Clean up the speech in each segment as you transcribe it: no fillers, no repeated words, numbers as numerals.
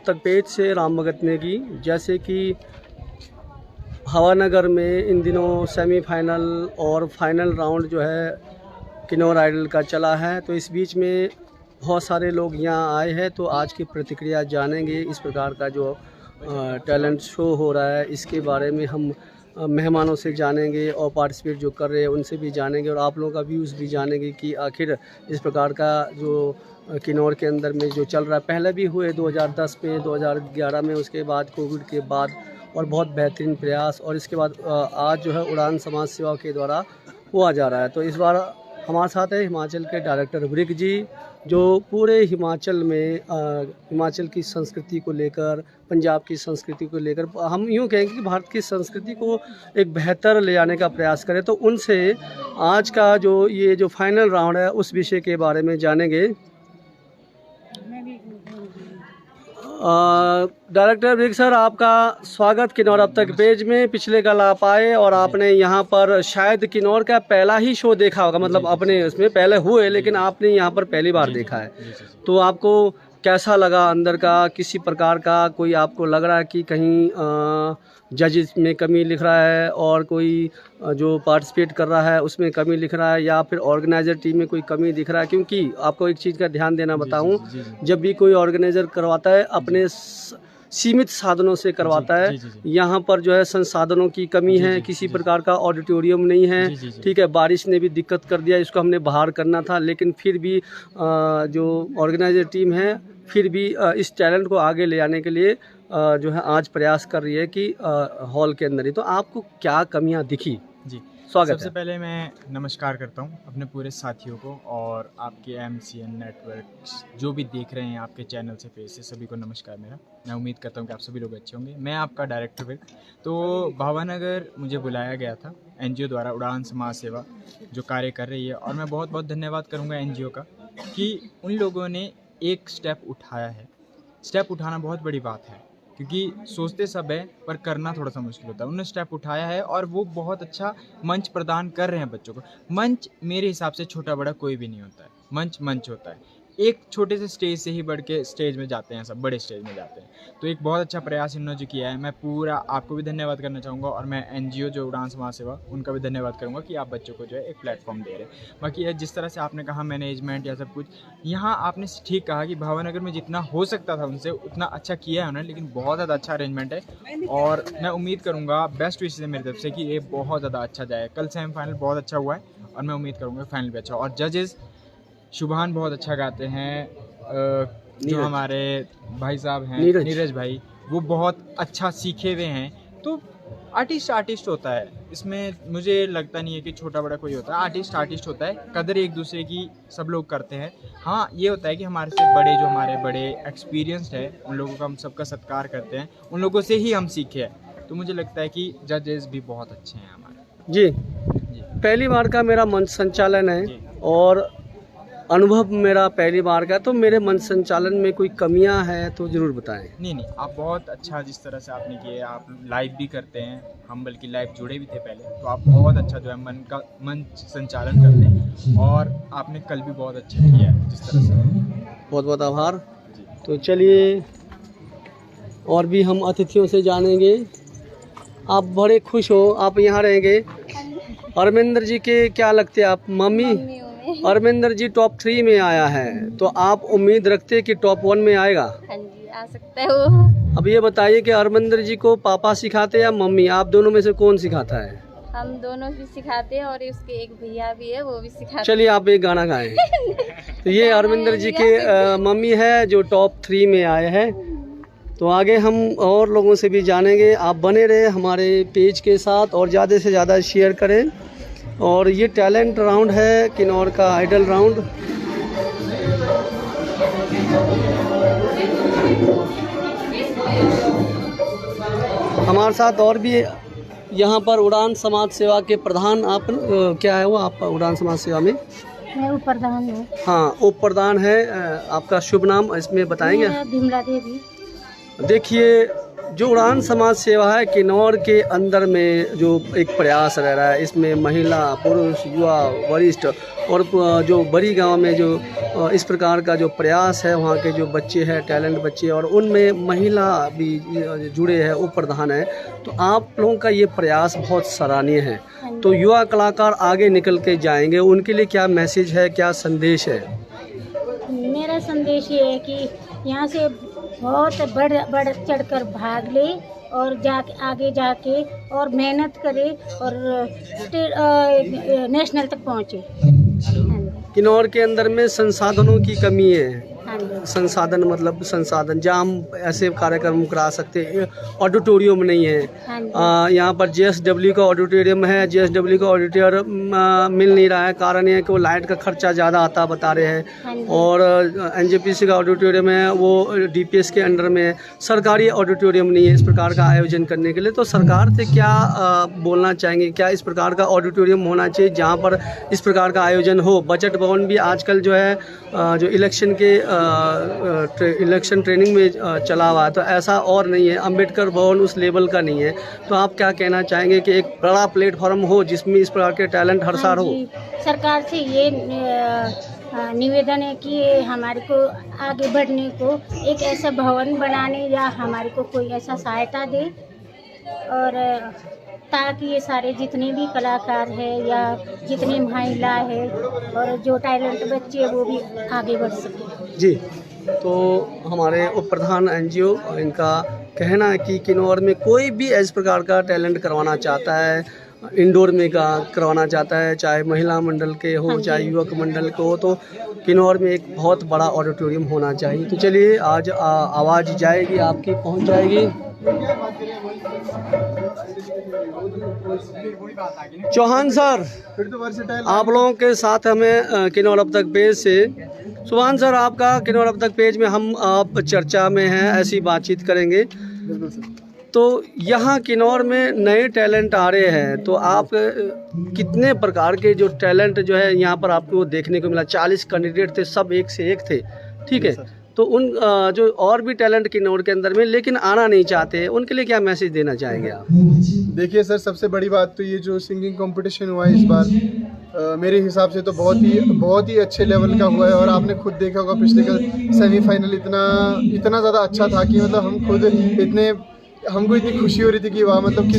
तक पेज से राम भगत नेगी। जैसे कि हवानगर में इन दिनों सेमीफाइनल और फाइनल राउंड जो है किन्नौर आइडल का चला है, तो इस बीच में बहुत सारे लोग यहाँ आए हैं, तो आज की प्रतिक्रिया जानेंगे। इस प्रकार का जो टैलेंट शो हो रहा है इसके बारे में हम मेहमानों से जानेंगे और पार्टिसिपेट जो कर रहे हैं उनसे भी जानेंगे और आप लोगों का व्यूज़ भी जानेंगे कि आखिर इस प्रकार का जो किन्नौर के अंदर में जो चल रहा है, पहले भी हुए 2010 में, 2011 में, उसके बाद कोविड के बाद, और बहुत बेहतरीन प्रयास, और इसके बाद आज जो है उड़ान समाज सेवा के द्वारा हुआ जा रहा है। तो इस बार हमारे साथ है हिमाचल के डायरेक्टर वृक जी, जो पूरे हिमाचल में हिमाचल की संस्कृति को लेकर, पंजाब की संस्कृति को लेकर, हम यूँ कहेंगे कि भारत की संस्कृति को एक बेहतर ले आने का प्रयास करें। तो उनसे आज का जो फाइनल राउंड है उस विषय के बारे में जानेंगे। डायरेक्टर वृक सर, आपका स्वागत किन्नौर अब तक पेज में। पिछले कल आप आए और आपने यहाँ पर शायद किन्नौर का पहला ही शो देखा होगा, मतलब अपने उसमें पहले हुए लेकिन आपने यहाँ पर पहली बार देखा है। तो आपको कैसा लगा अंदर का, किसी प्रकार का कोई आपको लग रहा है कि कहीं जजेस में कमी लिख रहा है और कोई जो पार्टिसिपेट कर रहा है उसमें कमी लिख रहा है, या फिर ऑर्गेनाइज़र टीम में कोई कमी दिख रहा है? क्योंकि आपको एक चीज़ का ध्यान देना बताऊं, जब भी कोई ऑर्गेनाइज़र करवाता है अपने सीमित साधनों से करवाता है। यहाँ पर जो है संसाधनों की कमी है, किसी प्रकार का ऑडिटोरियम नहीं है, ठीक है। बारिश ने भी दिक्कत कर दिया, इसको हमने बाहर करना था, लेकिन फिर भी जो ऑर्गेनाइजर टीम है फिर भी इस टैलेंट को आगे ले आने के लिए जो है आज प्रयास कर रही है कि हॉल के अंदर ही। तो आपको क्या कमियाँ दिखी? जी, स्वागत। सबसे पहले मैं नमस्कार करता हूँ अपने पूरे साथियों को और आपके MCN नेटवर्क जो भी देख रहे हैं आपके चैनल से, पेज से, सभी को नमस्कार मेरा। मैं उम्मीद करता हूँ कि आप सभी लोग अच्छे होंगे। मैं आपका डायरेक्टर वृक। तो भावानगर मुझे बुलाया गया था NGO द्वारा, उड़ान समाज सेवा जो कार्य कर रही है, और मैं बहुत बहुत धन्यवाद करूँगा NGO का कि उन लोगों ने एक स्टेप उठाया है। स्टेप उठाना बहुत बड़ी बात है, क्योंकि सोचते सब है पर करना थोड़ा सा मुश्किल होता है। उन्होंने स्टेप उठाया है और वो बहुत अच्छा मंच प्रदान कर रहे हैं बच्चों को। मंच मेरे हिसाब से छोटा बड़ा कोई भी नहीं होता है, मंच मंच होता है। एक छोटे से स्टेज से ही बढ़ के स्टेज में जाते हैं, सब बड़े स्टेज में जाते हैं। तो एक बहुत अच्छा प्रयास इन्होंने जो किया है, मैं पूरा आपको भी धन्यवाद करना चाहूँगा, और मैं NGO जो उड़ान समाज सेवा उनका भी धन्यवाद करूँगा कि आप बच्चों को जो है एक प्लेटफॉर्म दे रहे हैं। बाकी जिस तरह से आपने कहा मैनेजमेंट या सब कुछ, यहाँ आपने ठीक कहा कि भावानगर में जितना हो सकता था उनसे उतना अच्छा किया है उन्होंने, लेकिन बहुत ज़्यादा अच्छा अरेंजमेंट है और मैं उम्मीद करूँगा, बेस्ट विशेष है मेरी तरफ से, कि ये बहुत ज़्यादा अच्छा जाए। कल सेमीफाइनल बहुत अच्छा हुआ है और मैं उम्मीद करूँगा फाइनल भी अच्छा। और जजेस शुभान बहुत अच्छा गाते हैं, जो हमारे भाई साहब हैं नीरज भाई, वो बहुत अच्छा सीखे हुए हैं। तो आर्टिस्ट होता है, इसमें मुझे लगता नहीं है कि छोटा बड़ा कोई होता है। आर्टिस्ट होता है, कदर एक दूसरे की सब लोग करते हैं। हाँ, ये होता है कि हमारे से बड़े, जो हमारे बड़े एक्सपीरियंस्ड है, उन लोगों का हम सबका सत्कार करते हैं, उन लोगों से ही हम सीखे हैं। तो मुझे लगता है कि जजेस भी बहुत अच्छे हैं हमारे। जी, पहली बार का मेरा मंच संचालन है और अनुभव मेरा पहली बार का, तो मेरे मंच संचालन में कोई कमियां हैं तो ज़रूर बताएं। नहीं, आप बहुत अच्छा जिस तरह से आपने किए, आप लाइव भी करते हैं, हम बल्कि लाइव जुड़े भी थे पहले, तो आप बहुत अच्छा जो है मंच संचालन करते हैं, और आपने कल भी बहुत अच्छा किया है जिस तरह से। बहुत बहुत आभार। तो चलिए और भी हम अतिथियों से जानेंगे। आप बड़े खुश हो, आप यहाँ रहेंगे। अरविंदर जी के क्या लगते हैं आप? मम्मी अरविंदर जी टॉप 3 में आया है, तो आप उम्मीद रखते हैं कि टॉप 1 में आएगा? हाँ जी, आ सकता है वो। अब ये बताइए कि अरविंदर जी को पापा सिखाते हैं या मम्मी? आप दोनों में से कौन सिखाता है? हम दोनों भी सिखाते हैं और उसके एक भैया भी है, वो भी सिखाते हैं। चलिए आप एक गाना गाएं। तो ये अरविंदर जी के मम्मी है जो टॉप 3 में आए हैं। तो आगे हम और लोगों से भी जानेंगे। आप बने रहे हमारे पेज के साथ और ज़्यादा से ज़्यादा शेयर करें। और ये टैलेंट राउंड है किन्नौर का आइडल राउंड। हमारे साथ और भी यहाँ पर उड़ान समाज सेवा के प्रधान, आप क्या है वो, आप उड़ान समाज सेवा में? मैं उप प्रधान हूँ। हाँ, उप प्रधान है। आपका शुभ नाम इसमें बताएंगे? बिमला देवी। देखिए, जो उड़ान समाज सेवा है किन्नौर के अंदर में जो एक प्रयास रह रहा है, इसमें महिला, पुरुष, युवा, वरिष्ठ और जो बड़ी गांव में जो इस प्रकार का जो प्रयास है, वहाँ के जो बच्चे हैं, टैलेंट बच्चे, और उनमें महिला भी जुड़े हैं, वो प्रधान है। तो आप लोगों का ये प्रयास बहुत सराहनीय है। तो युवा कलाकार आगे निकल के जाएंगे, उनके लिए क्या मैसेज है, क्या संदेश है? मेरा संदेश ये है कि यहाँ से बहुत बढ़ चढ़कर भाग ले और जाके आगे जाके और मेहनत करे और नेशनल तक पहुँचे। किन्नौर के अंदर में संसाधनों की कमी है। हाँ जी। संसाधन मतलब संसाधन जहाँ हम ऐसे कार्यक्रम करा सकते हैं, ऑडिटोरियम नहीं है। हाँ जी। यहाँ पर JSW का ऑडिटोरियम है, JSW का ऑडिटोरियम मिल नहीं रहा है। कारण ये है कि वो लाइट का खर्चा ज़्यादा आता बता रहे हैं। हाँ जी। और NJPC का ऑडिटोरियम है, वो DPS के अंडर में है। सरकारी ऑडिटोरियम नहीं है इस प्रकार का आयोजन करने के लिए। तो सरकार से क्या बोलना चाहेंगे, क्या इस प्रकार का ऑडिटोरियम होना चाहिए जहाँ पर इस प्रकार का आयोजन हो? बजट भवन भी आजकल जो है जो इलेक्शन के इलेक्शन ट्रेनिंग में चला हुआ है, तो ऐसा और नहीं है। अंबेडकर भवन उस लेवल का नहीं है। तो आप क्या कहना चाहेंगे कि एक बड़ा प्लेटफॉर्म हो जिसमें इस प्रकार के टैलेंट हर साल हो? सरकार से ये निवेदन है कि हमारे को आगे बढ़ने को एक ऐसा भवन बनाने या हमारे को कोई ऐसा सहायता दे, और ताकि ये सारे जितने भी कलाकार हैं या जितनी महिला है और जो टैलेंट बच्चे वो भी आगे बढ़ सके। जी, तो हमारे उप प्रधान NGO, इनका कहना है कि किन्नौर में कोई भी इस प्रकार का टैलेंट करवाना चाहता है, इंडोर में का करवाना चाहता है, चाहे महिला मंडल के हो चाहे युवक मंडल के हो, तो किन्नौर में एक बहुत बड़ा ऑडिटोरियम होना चाहिए। तो चलिए, आज आवाज़ जाएगी, आपकी पहुंच जाएगी। चौहान सर, आप लोगों के साथ हमें किन्नौर अब तक पेज से सुभान सर, आपका किन्नौर अब तक पेज में हम आप चर्चा में हैं, ऐसी बातचीत करेंगे। तो यहाँ किन्नौर में नए टैलेंट आ रहे हैं, तो आप कितने प्रकार के जो टैलेंट जो है यहाँ पर आपको देखने को मिला? 40 कैंडिडेट थे, सब एक से एक थे, ठीक है। तो उन जो और भी टैलेंट किन्नौर के अंदर में लेकिन आना नहीं चाहते, उनके लिए क्या मैसेज देना चाहेंगे आप? देखिए सर, सबसे बड़ी बात तो ये जो सिंगिंग कंपटीशन हुआ है इस बार, मेरे हिसाब से तो बहुत ही अच्छे लेवल का हुआ है। और आपने खुद देखा होगा पिछले कल सेमीफाइनल इतना ज़्यादा अच्छा था कि मतलब हम खुद हमको इतनी खुशी हो रही थी कि वाह, मतलब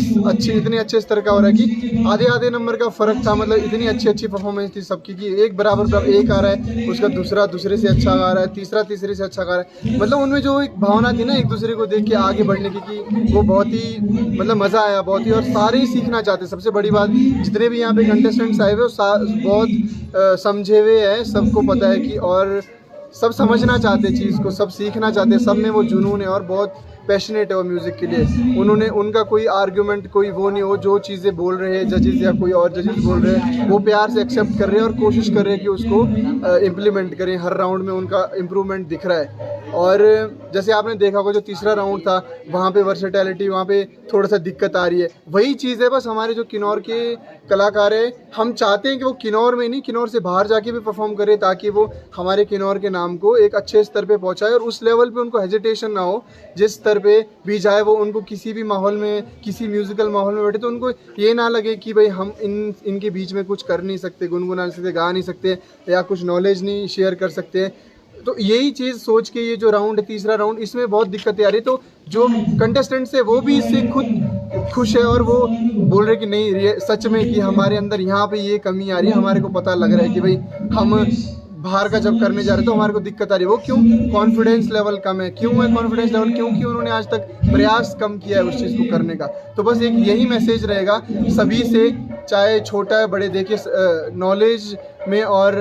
इतने अच्छे स्तर का हो रहा है कि आधे नंबर का फ़र्क था। मतलब इतनी अच्छी परफॉर्मेंस थी सबकी कि एक बराबर एक आ रहा है, उसका दूसरा दूसरे से अच्छा गा रहा है, तीसरा तीसरे से अच्छा गा रहा है। मतलब उनमें जो एक भावना थी ना एक दूसरे को देख के आगे बढ़ने की, कि वो बहुत ही मतलब मज़ा आया बहुत ही। और सारे ही सीखना चाहते। सबसे बड़ी बात, जितने भी यहाँ पे कंटेस्टेंट्स आए हुए बहुत समझे हुए हैं, सबको पता है कि, और सब समझना चाहते चीज़ को, सब सीखना चाहते, सब में वो जुनून है और बहुत पैशनेट है वो म्यूज़िक के लिए। उनका कोई आर्ग्यूमेंट कोई वो नहीं हो, जो चीज़ें बोल रहे हैं जजेस या कोई और जजेस बोल रहे हैं वो प्यार से एक्सेप्ट कर रहे हैं और कोशिश कर रहे हैं कि उसको इम्प्लीमेंट करें। हर राउंड में उनका इम्प्रूवमेंट दिख रहा है। और जैसे आपने देखा होगा जो तीसरा राउंड था, वहाँ पे वर्सेटैलिटी, वहाँ पे थोड़ा सा दिक्कत आ रही है। वही चीज़ है, बस हमारे जो किन्नौर के कलाकार हैं, हम चाहते हैं कि वो किन्नौर में नहीं, किन्नौर से बाहर जाके भी परफॉर्म करें, ताकि वो हमारे किन्नौर के नाम को एक अच्छे स्तर पे पहुँचाए और उस लेवल पे उनको हेजिटेशन ना हो। जिस स्तर पे भी जाए वो, उनको किसी भी माहौल में, किसी म्यूज़िकल माहौल में बैठे तो उनको ये ना लगे कि भाई हम इनके बीच में कुछ कर नहीं सकते, गुनगुना नहीं सकते, गा नहीं सकते, या कुछ नॉलेज नहीं शेयर कर सकते। तो यही चीज़ सोच के ये जो राउंड है, तीसरा राउंड, इसमें बहुत दिक्कतें आ रही। तो जो कंटेस्टेंट्स है वो भी इससे खुद खुश है और वो बोल रहे कि नहीं, सच में कि हमारे अंदर यहाँ पे ये कमी आ रही है। हमारे को पता लग रहा है कि भाई हम बाहर का जब करने जा रहे हैं तो हमारे को दिक्कत आ रही है। वो क्यों? कॉन्फिडेंस लेवल कम है। क्यों है कॉन्फिडेंस लेवल? क्योंकि उन्होंने आज तक प्रयास कम किया है उस चीज़ को करने का। तो बस एक यही मैसेज रहेगा सभी से, चाहे छोटा है बड़े, देखिए नॉलेज में और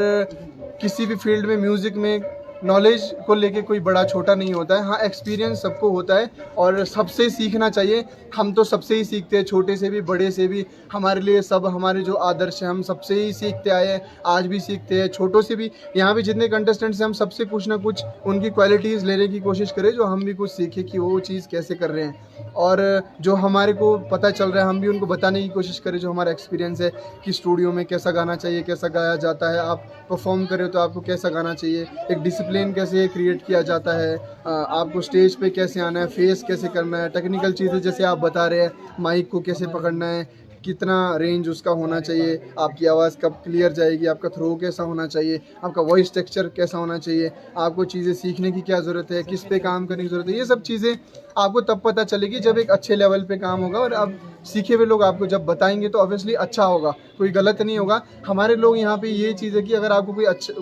किसी भी फील्ड में, म्यूज़िक में नॉलेज को लेके कोई बड़ा छोटा नहीं होता है। हाँ, एक्सपीरियंस सबको होता है और सबसे सीखना चाहिए। हम तो सबसे ही सीखते हैं, छोटे से भी बड़े से भी। हमारे लिए सब हमारे जो आदर्श हैं, हम सबसे ही सीखते आए हैं, आज भी सीखते हैं, छोटों से भी। यहाँ भी जितने कंटेस्टेंट्स हैं, हम सबसे कुछ ना कुछ उनकी क्वालिटीज़ लेने की कोशिश करें, जो हम भी कुछ सीखें कि वो चीज़ कैसे कर रहे हैं। और जो हमारे को पता चल रहा है हम भी उनको बताने की कोशिश करें, जो हमारा एक्सपीरियंस है कि स्टूडियो में कैसा गाना चाहिए, कैसा गाया जाता है, आप परफॉर्म करें तो आपको कैसा गाना चाहिए, एक डिसिप्लिन कैसे क्रिएट किया जाता है, आपको स्टेज पे कैसे आना है, फेस कैसे करना है, टेक्निकल चीज़ें जैसे आप बता रहे हैं, माइक को कैसे पकड़ना है, कितना रेंज उसका होना चाहिए, आपकी आवाज़ कब क्लियर जाएगी, आपका थ्रो कैसा होना चाहिए, आपका वॉइस टेक्सचर कैसा होना चाहिए, आपको चीज़ें सीखने की क्या ज़रूरत है, किस पे काम करने की ज़रूरत है, ये सब चीज़ें आपको तब पता चलेगी जब एक अच्छे लेवल पे काम होगा। और अब सीखे हुए लोग आपको जब बताएंगे तो ऑब्वियसली अच्छा होगा, कोई गलत नहीं होगा। हमारे लोग यहाँ पे ये चीज़ है कि अगर आपको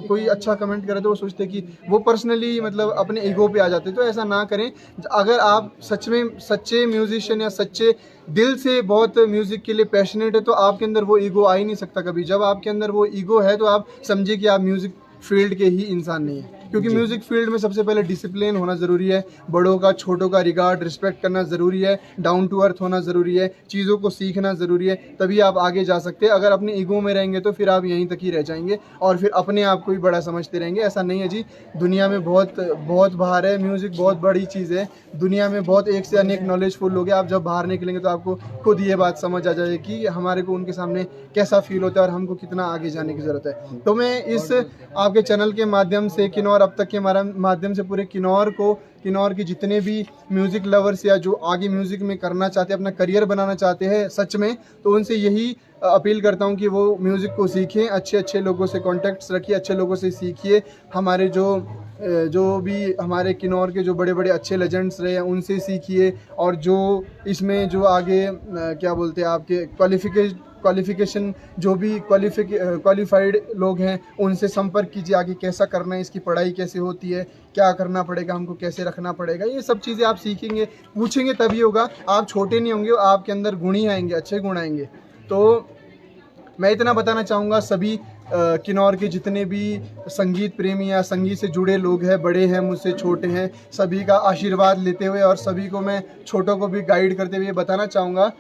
कोई अच्छा कमेंट करे तो वो सोचते कि वो पर्सनली मतलब अपने ईगो पे आ जाते, तो ऐसा ना करें। अगर आप सच में सच्चे म्यूजिशियन या सच्चे दिल से बहुत म्यूज़िक के लिए पैशनेट है तो आपके अंदर वो ईगो आ ही नहीं सकता कभी। जब आपके अंदर वो ईगो है तो आप समझिए कि आप म्यूज़िक फील्ड के ही इंसान नहीं है, क्योंकि म्यूज़िक फील्ड में सबसे पहले डिसिप्लिन होना ज़रूरी है, बड़ों का छोटों का रिगार्ड रिस्पेक्ट करना ज़रूरी है, डाउन टू अर्थ होना ज़रूरी है, चीज़ों को सीखना ज़रूरी है, तभी आप आगे जा सकते हैं। अगर अपने ईगो में रहेंगे तो फिर आप यहीं तक ही रह जाएंगे और फिर अपने आप को ही बड़ा समझते रहेंगे। ऐसा नहीं है जी, दुनिया में बहुत बाहर है, म्यूज़िक बहुत बड़ी चीज़ है, दुनिया में बहुत एक से अनेक नॉलेजफुल लोग हैं। आप जब बाहर निकलेंगे तो आपको खुद ये बात समझ आ जाएगी कि हमारे को उनके सामने कैसा फील होता है और हमको कितना आगे जाने की ज़रूरत है। तो मैं इस आपके चैनल के माध्यम से किन्नौर अब तक के माध्यम से पूरे किन्नौर के जितने भी म्यूज़िक लवर्स या जो आगे म्यूज़िक में करना चाहते हैं, अपना करियर बनाना चाहते हैं सच में, तो उनसे यही अपील करता हूं कि वो म्यूज़िक को सीखें, अच्छे लोगों से कॉन्टैक्ट्स रखिए, अच्छे लोगों से सीखिए। हमारे जो भी हमारे किन्नौर के जो बड़े बड़े अच्छे लेजेंड्स रहे हैं उनसे सीखिए, और जो इसमें जो आगे क्या बोलते हैं आपके क्वालिफ़िकेशन जो भी क्वालिफाइड लोग हैं उनसे संपर्क कीजिए, आगे कैसा करना है, इसकी पढ़ाई कैसे होती है, क्या करना पड़ेगा, हमको कैसे रखना पड़ेगा, ये सब चीज़ें आप सीखेंगे, पूछेंगे तभी होगा। आप छोटे नहीं होंगे, आपके अंदर गुण ही आएंगे, अच्छे गुण आएंगे। तो मैं इतना बताना चाहूँगा सभी किन्नौर के जितने भी संगीत प्रेमी या संगीत से जुड़े लोग हैं, बड़े हैं मुझसे छोटे हैं, सभी का आशीर्वाद लेते हुए और सभी को मैं छोटों को भी गाइड करते हुए बताना चाहूँगा,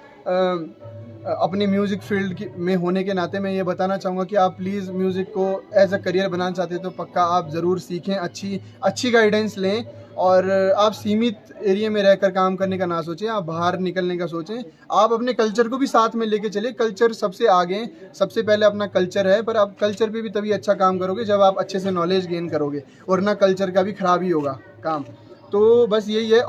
अपने म्यूज़िक फील्ड में होने के नाते मैं ये बताना चाहूँगा कि आप प्लीज़ म्यूज़िक को एज अ करियर बनाना चाहते हैं तो पक्का आप ज़रूर सीखें, अच्छी गाइडेंस लें, और आप सीमित एरिया में रहकर काम करने का ना सोचें, आप बाहर निकलने का सोचें। आप अपने कल्चर को भी साथ में लेके चलिए, कल्चर सबसे आगे, सबसे पहले अपना कल्चर है, पर आप कल्चर पे भी तभी अच्छा काम करोगे जब आप अच्छे से नॉलेज गेन करोगे, वरना कल्चर का भी खराब ही होगा काम। तो बस यही है।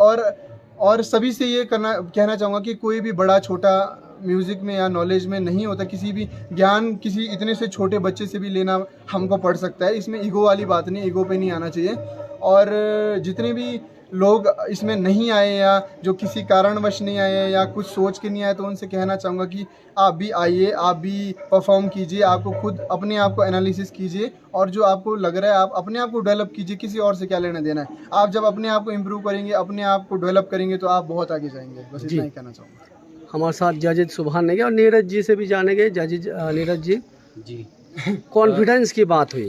और सभी से ये कहना चाहूँगा कि कोई भी बड़ा छोटा म्यूज़िक में या नॉलेज में नहीं होता, किसी भी ज्ञान किसी इतने से छोटे बच्चे से भी लेना हमको पड़ सकता है, इसमें ईगो वाली बात नहीं, ईगो पे नहीं आना चाहिए। और जितने भी लोग इसमें नहीं आए या जो किसी कारणवश नहीं आए या कुछ सोच के नहीं आए, तो उनसे कहना चाहूँगा कि आप भी आइए, आप भी परफॉर्म कीजिए, आपको खुद अपने आप को एनालिसिस कीजिए, और जो आपको लग रहा है आप अपने आप को डेवलप कीजिए, किसी और से क्या लेना देना है। आप जब अपने आप को इम्प्रूव करेंगे, अपने आप को डेवलप करेंगे तो आप बहुत आगे जाएंगे। बस इतना ही कहना चाहूँगा। हमारे साथ जजेज सुभान ने और नीरज जी से भी जानेंगे। जजेज नीरज जी, कॉन्फिडेंस की बात हुई,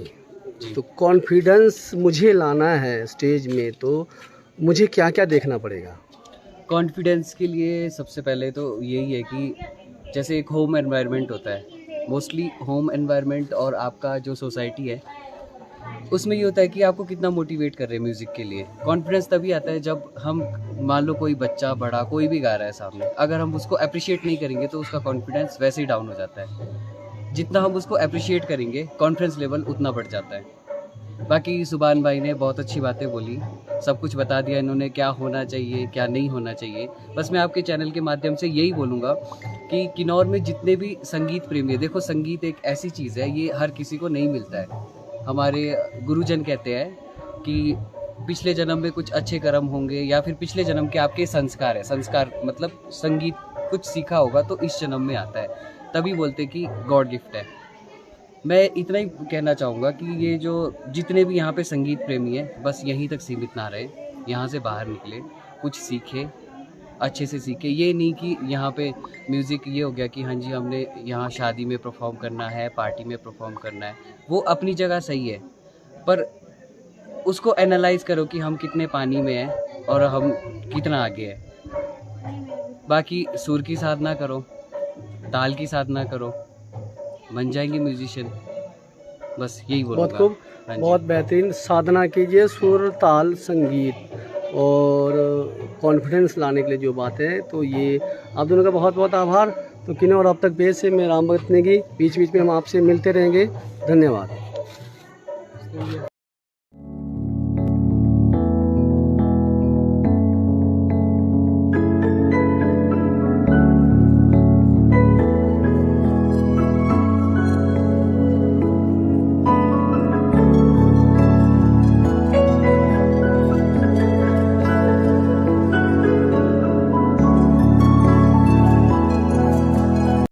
तो कॉन्फिडेंस मुझे लाना है स्टेज में, तो मुझे क्या क्या देखना पड़ेगा? कॉन्फिडेंस के लिए सबसे पहले तो यही है कि जैसे एक होम एनवायरनमेंट होता है, मोस्टली होम एनवायरनमेंट और आपका जो सोसाइटी है उसमें ये होता है कि आपको कितना मोटिवेट कर रहे हैं म्यूज़िक के लिए। कॉन्फिडेंस तभी आता है जब हम, मान लो कोई बच्चा बड़ा कोई भी गा रहा है सामने, अगर हम उसको अप्रिशिएट नहीं करेंगे तो उसका कॉन्फिडेंस वैसे ही डाउन हो जाता है। जितना हम उसको अप्रिशिएट करेंगे कॉन्फिडेंस लेवल उतना बढ़ जाता है। बाकी सुभान भाई ने बहुत अच्छी बातें बोली, सब कुछ बता दिया इन्होंने, क्या होना चाहिए क्या नहीं होना चाहिए। बस मैं आपके चैनल के माध्यम से यही बोलूँगा कि किन्नौर में जितने भी संगीत प्रेमी है, देखो संगीत एक ऐसी चीज़ है, ये हर किसी को नहीं मिलता है। हमारे गुरुजन कहते हैं कि पिछले जन्म में कुछ अच्छे कर्म होंगे या फिर पिछले जन्म के आपके संस्कार है, संस्कार मतलब संगीत कुछ सीखा होगा तो इस जन्म में आता है, तभी बोलते कि गॉड गिफ्ट है। मैं इतना ही कहना चाहूँगा कि ये जो जितने भी यहाँ पे संगीत प्रेमी हैं बस यहीं तक सीमित ना रहे, यहाँ से बाहर निकले, कुछ सीखे, अच्छे से सीखे। ये नहीं कि यहाँ पे म्यूज़िक ये हो गया कि हाँ जी हमने यहाँ शादी में परफॉर्म करना है, पार्टी में परफॉर्म करना है, वो अपनी जगह सही है, पर उसको एनालाइज करो कि हम कितने पानी में हैं और हम कितना आगे हैं। बाकी सुर की साधना करो, ताल की साधना करो, बन जाएंगे म्यूजिशियन। बस यही बोलूँगा। बहुत खूब, बहुत बेहतरीन। साधना कीजिए, सुर ताल संगीत और कॉन्फिडेंस लाने के लिए जो बात है, तो ये आप दोनों का बहुत बहुत आभार। तो किन्नौर अब तक पेज से मैं राम भगत नेगी, बीच बीच में हम आपसे मिलते रहेंगे। धन्यवाद।